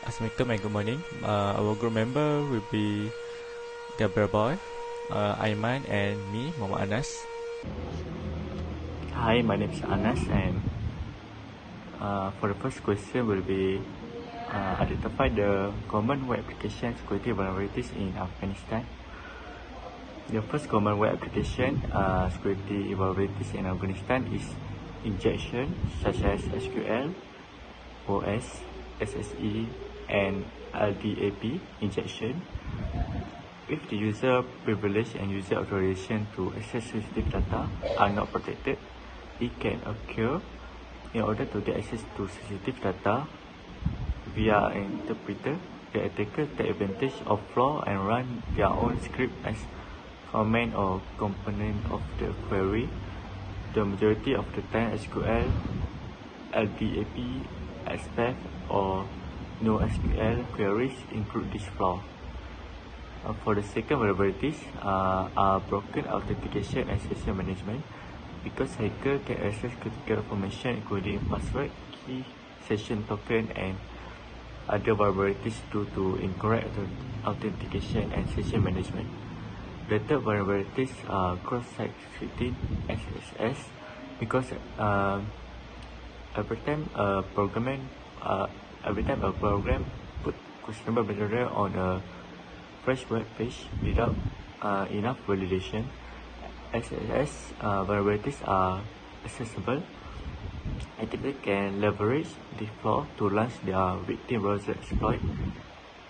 Assalamualaikum and good morning. Our group member will be Gabrieal, Aiman, and me, Muhammad Anas. Hi, my name is Anas, and for the first question will be identify the common web application security vulnerabilities in Afghanistan. The first common web application security vulnerabilities in Afghanistan is injection such as SQL, OS, SSE, and LDAP injection. If the user privilege and user authorization to access sensitive data are not protected, it can occur. In order to get access to sensitive data via an interpreter, the attacker take advantage of flaw and run their own script as command or component of the query. The majority of the time, SQL, LDAP, SPF, or NoSQL queries include this flaw. For the second vulnerabilities are broken authentication and session management, because hacker can access critical information including password, key, session token, and other vulnerabilities due to incorrect authentication and session management. The third vulnerabilities are cross-site scripting (XSS), because every time a program put questionable material on a fresh web page without enough validation, XSS vulnerabilities are accessible. Attackers can leverage the flaw to launch their victim browser exploit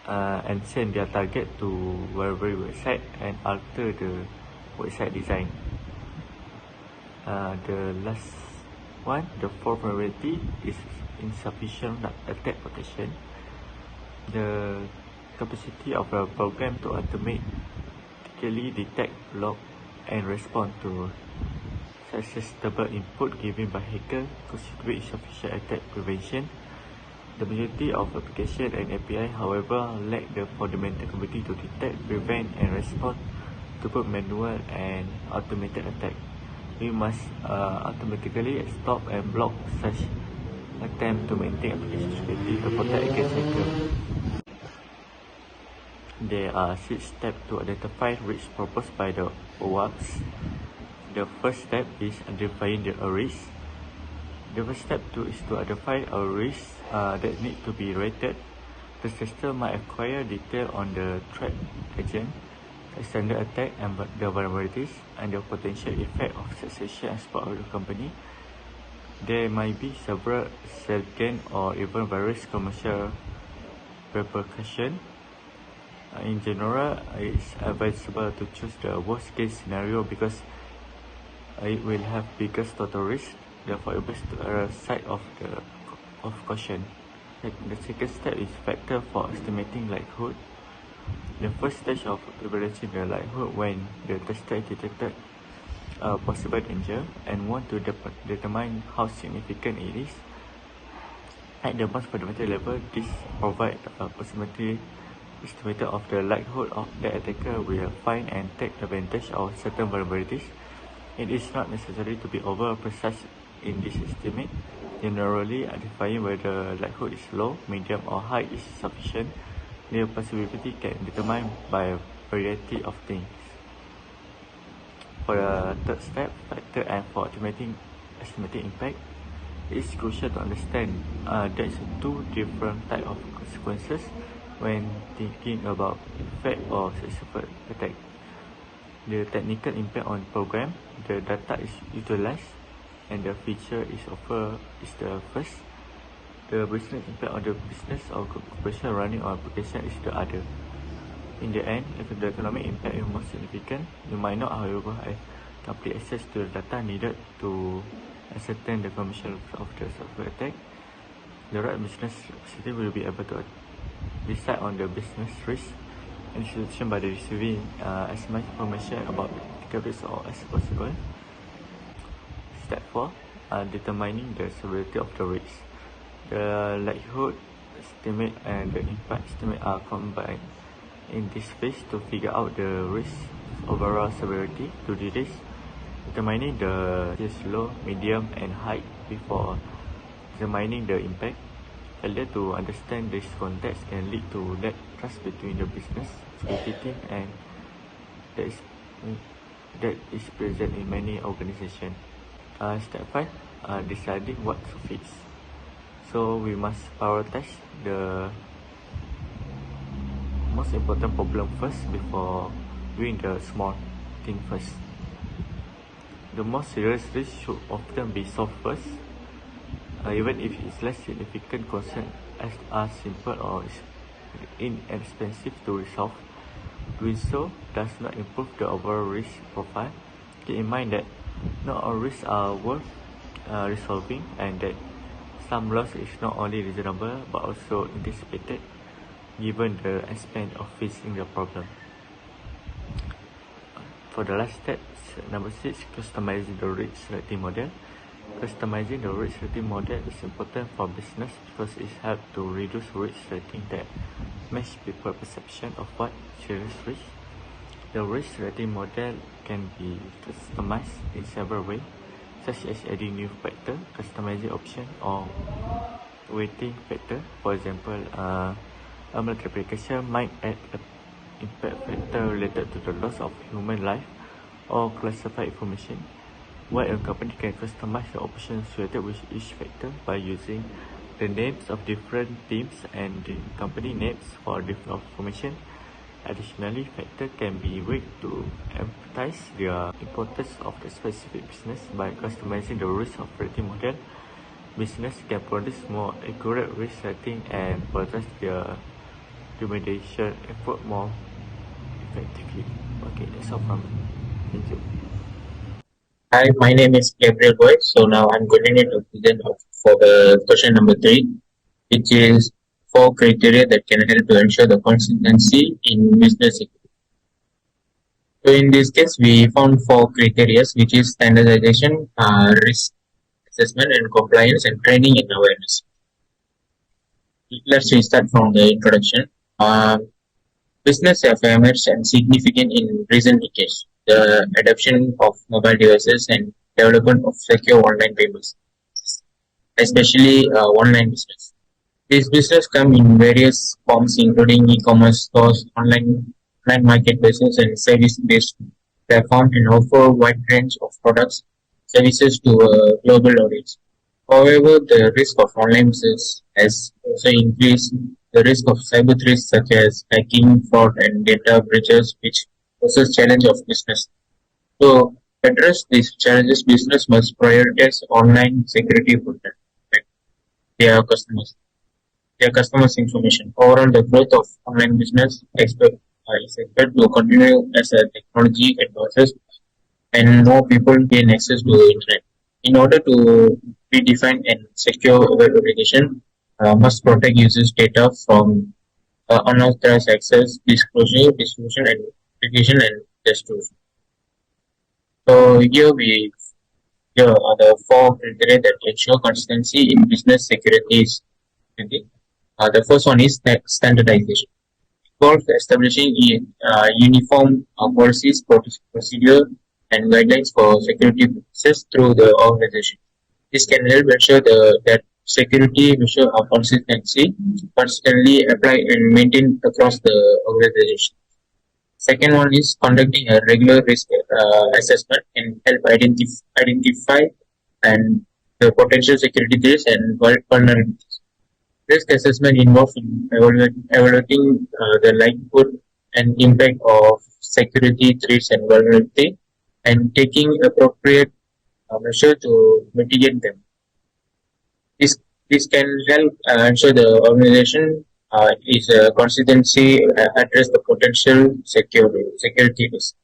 and send their target to vulnerable website and alter the website design. The last one, the fourth vulnerability, is insufficient attack protection. The capacity of a program to automatically detect, log, and respond to susceptible input given by hacker constitute insufficient attack prevention. The majority of applications and API, however, lack the fundamental capability to detect, prevent, and respond to both manual and automated attack. We must automatically stop and block such attempt to maintain application security to protect against hacker. There are 6 steps to identify risks proposed by the OWASP. The first step is identifying the risk. The first step is to identify a risk that need to be rated. The system might acquire detail on the threat agent, extended attack, and the vulnerabilities, and the potential effect of succession and support of the company. There might be several significant or even various commercial repercussions. In general, it's advisable to choose the worst case scenario because it will have biggest total risk. Therefore, it is to err side of caution. The second step is factor for estimating likelihood. The first stage of evaluating the likelihood when the tester detected a possible danger and want to determine how significant it is. At the most fundamental level, this provides approximately estimated of the likelihood of the attacker will find and take advantage of certain vulnerabilities. It is not necessary to be over precise in this estimate. Generally, identifying whether likelihood is low, medium, or high is sufficient. The possibility can be determined by a variety of things. For the third step, factor and for estimating impact, it is crucial to understand there is 2 different types of consequences when thinking about effect or successful attack. The technical impact on program, the data is utilized, and the feature is offered is the first. The business impact on the business or corporation running on application is the other. In the end, if the economic impact is more significant, you might not, however, have complete access to the data needed to ascertain the commercial of the software attack. The right business system will be able to decide on the business risk and solution by receiving as much information about the risk as possible. Step 4, determining the severity of the risk. The likelihood estimate and the impact estimate are combined in this phase to figure out the risk overall severity. To do this, determining the low, medium, and high before determining the impact. Failure to understand this context can lead to lack trust between the business security team and that is, that is present in many organizations. Step 5, deciding what to fix. So we must prioritize the most important problem first before doing the small thing first. The most serious risk should often be solved first, even if it's less significant concern as are simple or inexpensive to resolve. Doing so does not improve the overall risk profile. Keep in mind that not all risks are worth resolving, and that some loss is not only reasonable but also anticipated given the expense of fixing the problem. For the last step, number 6, customizing the risk rating model. Customizing the risk rating model is important for business because it helps to reduce risk rating that match people's perception of what serious risk. The risk rating model can be customized in several ways, such as adding new factor, customizing option, or weighting factor. For example, a multiplication might add an impact factor related to the loss of human life or classified information, while a company can customize the options related with each factor by using the names of different teams and the company names for different information. Additionally, factors can be weighted to emphasize the importance of the specific business. By customizing the risk of rating model, business can produce more accurate risk rating and prioritize their remediation effort more effectively. Okay, that's all from me. Thank you. Hi, my name is Gabriel Boy. So now I'm going to present for the question number 3, which is 4 criteria that can help to ensure the consistency in business. So in this case, we found 4 criteria, which is standardization, risk assessment and compliance, and training and awareness. Let's restart from the introduction. Business have emerged and significant in recent decades. The adoption of mobile devices and development of secure online payments, especially online business. These business come in various forms, including e-commerce stores, online marketplaces, and service-based platforms, and offer wide range of products, services to a global audience. However, the risk of online business has also increased. The risk of cyber threats such as hacking, fraud, and data breaches, which poses challenge of business. So, to address these challenges, business must prioritize online security for their customers, their customers' information. Overall, the growth of online business is expected to continue as a technology advances and more people gain access to the internet. In order to redefine and secure web application, must protect users' data from unauthorized access, disclosure, distribution, and application and destruction. So here are the 4 criteria that ensure consistency in business security. The first one is standardization. Involves establishing uniform policies, procedure, and guidelines for security practices through the organization. This can help ensure that security measures are consistently applied and maintained across the organization. Second one is conducting a regular risk assessment and help identify and the potential security threats and vulnerabilities. Risk assessment involves in evaluating the likelihood and impact of security threats and vulnerability and taking appropriate measure to mitigate them. This this can help ensure the organization is consistency address the potential security risk.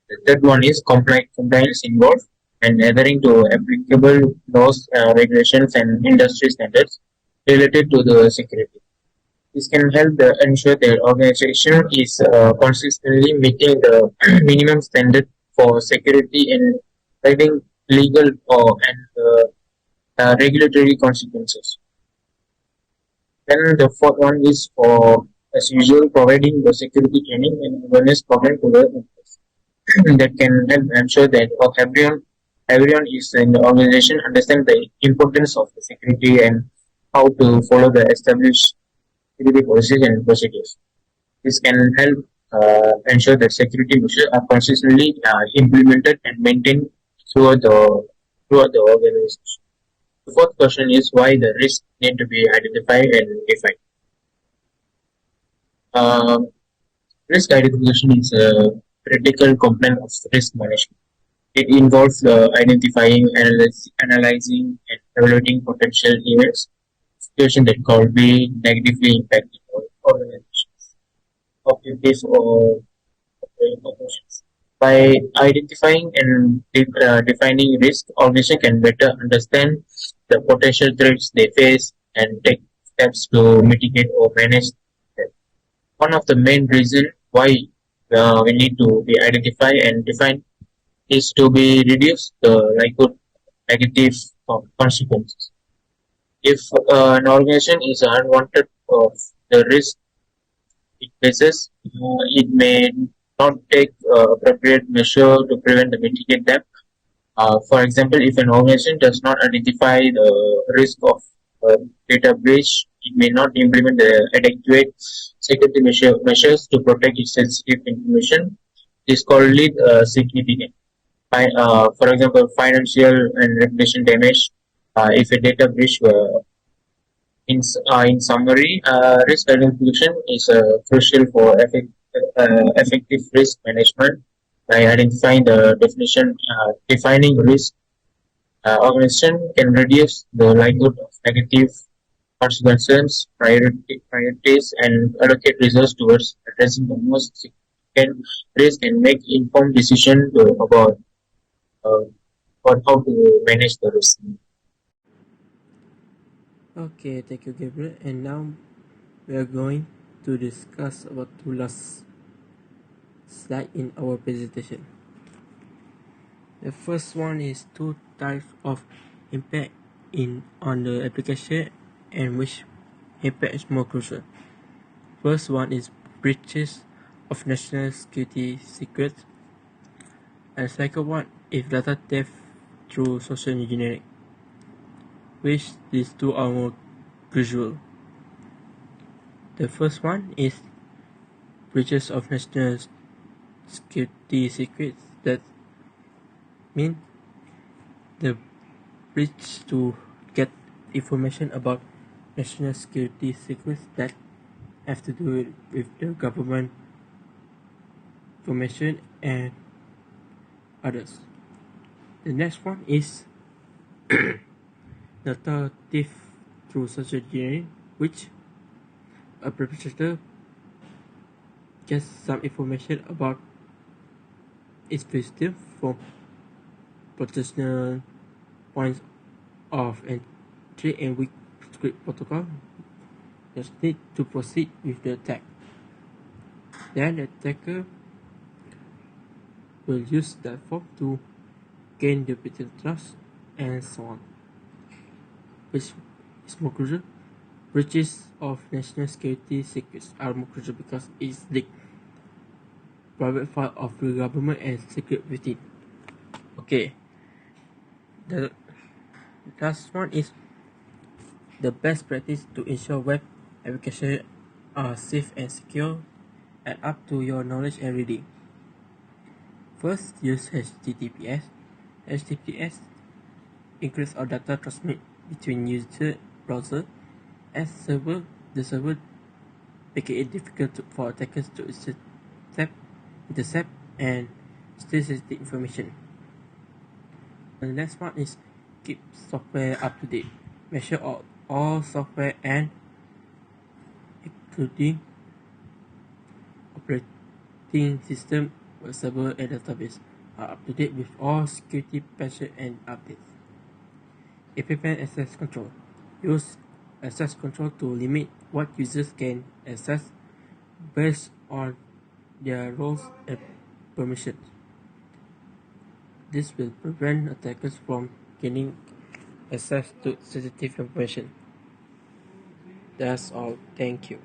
The third one is compliance involved and adhering to applicable laws, regulations, and industry standards related to the security. This can help ensure the organization is consistently meeting the minimum standard for security and having legal or and regulatory consequences. Then the fourth one is for, as usual, providing the security training and awareness program to the employees that can help ensure that everyone is in the organization understand the importance of the security and how to follow the established security policies and procedures. This can help ensure that security measures are consistently implemented and maintained throughout the organization. The fourth question is why the risks need to be identified and defined. Um, Risk identification is a critical component of risk management. It involves identifying, analyzing, and evaluating potential events, situations that could be negatively impacting organizations, objectives, or operations. By identifying and defining risk, organization can better understand the potential threats they face and take steps to mitigate or manage them. One of the main reasons why we need to be identify and define is to be reduce the likelihood of negative consequences. If an organization is unwanted of the risk it faces, it may not take appropriate measure to prevent or mitigate them. For example, if an organization does not identify the risk of data breach, it may not implement the adequate security measures to protect its sensitive information. This could lead significant, for example, financial and reputation damage. If a data breach in summary, risk identification is crucial for effective risk management. By identifying the defining risk, organization can reduce the likelihood of negative consequences, priorities, and allocate resources towards addressing the most significant risk and make informed decisions uh, about how to manage the risk. Okay, thank you, Gabriel. And now we are going to discuss about two last slide in our presentation. The first one is two types of impact in on the application and which impact is more crucial. First one is breaches of national security secrets, and second one is data theft through social engineering, which these two are more crucial. The first one is breaches of national security secrets. That mean the breach to get information about national security secrets that have to do with the government information and others. The next one is data theft through social engineering, which a perpetrator gets some information about its victim from potential points of entry and weak script protocol. Just need to proceed with the attack. Then the attacker will use that form to gain the victim trust and so on. Which is more crucial? Breaches of national security secrets are more crucial because it's leaked private file of the government and secret within. Okay, the last one is the best practice to ensure web applications are safe and secure and up to your knowledge and reading. First, use HTTPS. HTTPS increase our data transmit between user browser and server. The server making it difficult for attackers to intercept and steal sensitive information. And the next one is keep software up to date. Make sure all software and including operating system, web server and database are up to date with all security patches and updates. Implement access control. Use access control to limit what users can access based on their roles and permissions. This will prevent attackers from gaining access to sensitive information. That's all. Thank you.